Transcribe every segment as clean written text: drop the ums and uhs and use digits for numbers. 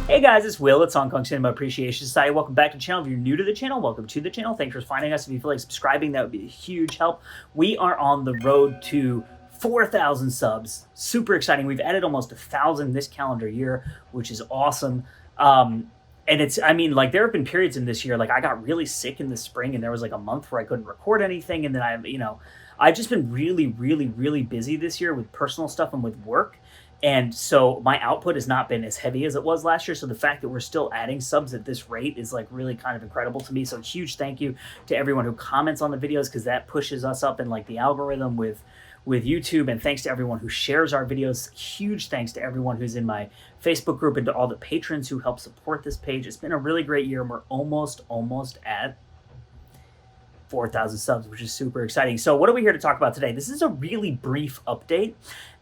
Hey guys, it's Will. It's Hong Kong Cinema Appreciation Society. Welcome back to the channel. If you're new to the channel, welcome to the channel. Thanks for finding us. If you feel like subscribing, that would be a huge help. We are on the road to 4,000 subs. Super exciting. We've added almost 1,000 this calendar year, which is awesome. And there have been periods in this year, like I got really sick in the spring and there was like a month where I couldn't record anything. And then I've just been really busy this year with personal stuff and with work. And so my output has not been as heavy as it was last year. So the fact that we're still adding subs at this rate is like really kind of incredible to me. So huge thank you to everyone who comments on the videos, because that pushes us up in like the algorithm with YouTube. And thanks to everyone who shares our videos. Huge thanks to everyone who's in my Facebook group and to all the patrons who help support this page. It's been a really great year, and we're almost at 4,000 subs, which is super exciting. So what are we here to talk about today? This is a really brief update.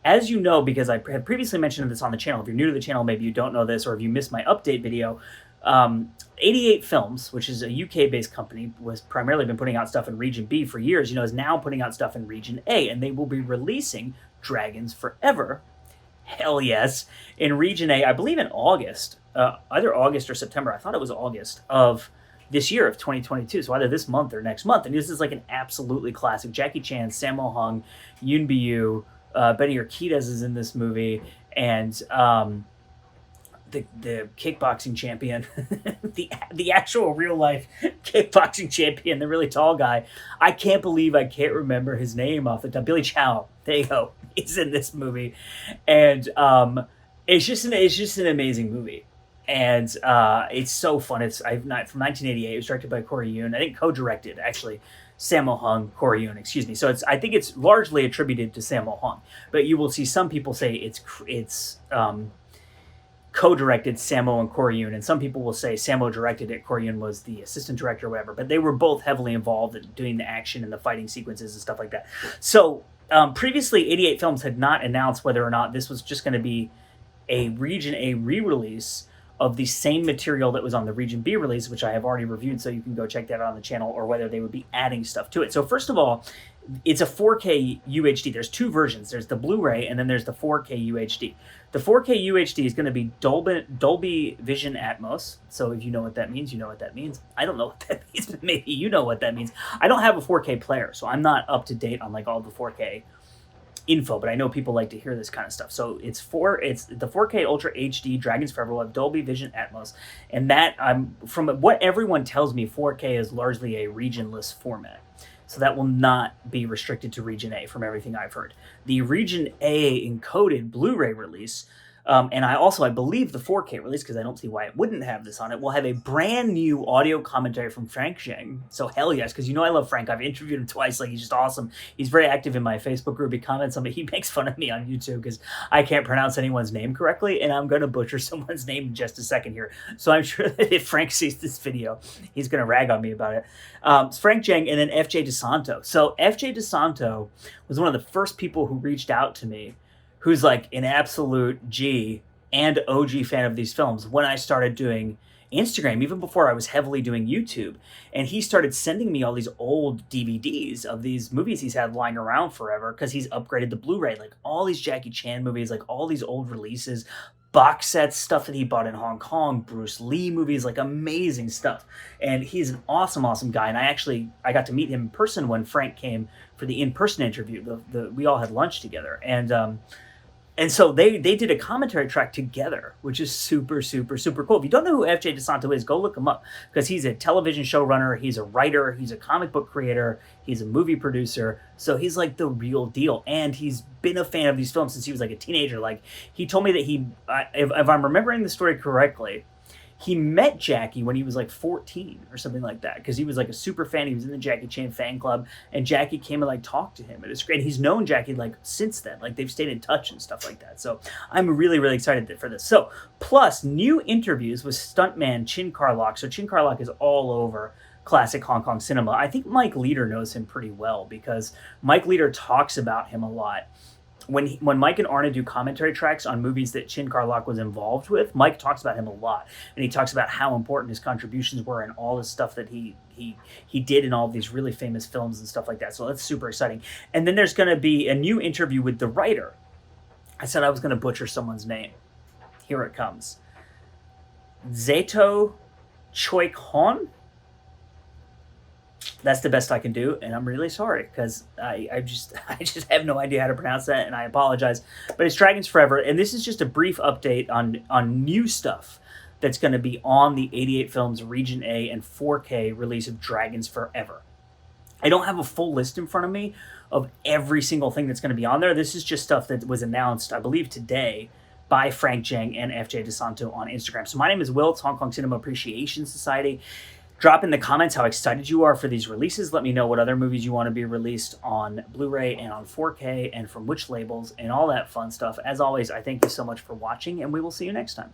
As you know, because I had previously mentioned this on the channel, if you're new to the channel, maybe you don't know this, or if you missed my update video, 88 Films, which is a UK-based company, was primarily been putting out stuff in Region B for years, is now putting out stuff in Region A, and they will be releasing Dragons Forever, hell yes, in Region A, I believe in August, either August or September, I thought it was August of this year of 2022, so either this month or next month. And this is like an absolutely classic. Jackie Chan, Sammo Hung, Yoon Bi-yoo, Benny Urquidez is in this movie, and the kickboxing champion, the actual real life kickboxing champion, the really tall guy. I can't believe I can't remember his name off the top. Billy Chow, there you go. He's in this movie, and it's just an amazing movie. And it's so fun. It's from 1988. It was directed by Corey Yuen. I think co-directed, actually. Sammo Hung, Corey Yuen, excuse me. So I think it's largely attributed to Sammo Hung, but you will see some people say it's co-directed Sammo and Corey Yuen, and some people will say Sammo directed it, Corey Yuen was the assistant director or whatever, but they were both heavily involved in doing the action and the fighting sequences and stuff like that. So previously, 88 Films had not announced whether or not this was just going to be a Region A re-release of the same material that was on the Region B release, which I have already reviewed, so you can go check that out on the channel, or whether they would be adding stuff to it. So first of all, it's a 4K UHD. There's two versions. There's the Blu-ray, and then there's the 4K UHD. The 4K UHD is going to be Dolby Vision Atmos. So if you know what that means, you know what that means. I don't know what that means, but maybe you know what that means. I don't have a 4K player, so I'm not up to date on like all the 4K info, but I know people like to hear this kind of stuff. So it's the 4K Ultra HD Dragons Forever will have Dolby Vision Atmos, and that from what everyone tells me, 4K is largely a regionless format. So that will not be restricted to Region A from everything I've heard. The Region A encoded Blu-ray release, and I believe the 4K release, because I don't see why it wouldn't have this on it, will have a brand new audio commentary from Frank Zheng. So hell yes, because I love Frank. I've interviewed him twice. Like, he's just awesome. He's very active in my Facebook group. He comments on me. He makes fun of me on YouTube because I can't pronounce anyone's name correctly, and I'm going to butcher someone's name in just a second here. So I'm sure that if Frank sees this video, he's going to rag on me about it. It's Frank Zheng and then FJ DeSanto. So FJ DeSanto was one of the first people who reached out to me, who's like an absolute G and OG fan of these films, when I started doing Instagram, even before I was heavily doing YouTube. And he started sending me all these old DVDs of these movies he's had lying around forever, because he's upgraded the Blu-ray, like all these Jackie Chan movies, like all these old releases, box sets, stuff that he bought in Hong Kong, Bruce Lee movies, like amazing stuff. And he's an awesome guy. And I got to meet him in person when Frank came for the in-person interview. We all had lunch together. And so they did a commentary track together, which is super cool. If you don't know who FJ DeSanto is, go look him up, because he's a television showrunner, he's a writer, he's a comic book creator, he's a movie producer. So he's like the real deal, and he's been a fan of these films since he was like a teenager. Like, he told me that if I'm remembering the story correctly, he met Jackie when he was like 14 or something like that, because he was like a super fan. He was in the Jackie Chan fan club, and Jackie came and like talked to him. And it's great. He's known Jackie like since then. Like, they've stayed in touch and stuff like that. So I'm really excited for this. So plus new interviews with stuntman Chin Carlock. So Chin Carlock is all over classic Hong Kong cinema. I think Mike Leader knows him pretty well, because Mike Leader talks about him a lot. When Mike and Arna do commentary tracks on movies that Chin Carlock was involved with, Mike talks about him a lot, and he talks about how important his contributions were and all the stuff that he did in all of these really famous films and stuff like that. So that's super exciting. And then there's going to be a new interview with the writer. I said I was going to butcher someone's name. Here it comes. Zeto Choikhon. That's the best I can do, and I'm really sorry because I just I just have no idea how to pronounce that, and I apologize. But it's Dragons Forever, and this is just a brief update on new stuff that's going to be on the 88 Films Region A and 4K release of Dragons Forever. I don't have a full list in front of me of every single thing that's going to be on there. This is just stuff that was announced, I believe, today by Frank Jang and FJ DeSanto on Instagram. So my name is Will. It's Hong Kong Cinema Appreciation Society. Drop in the comments how excited you are for these releases. Let me know what other movies you want to be released on Blu-ray and on 4K and from which labels and all that fun stuff. As always, I thank you so much for watching, and we will see you next time.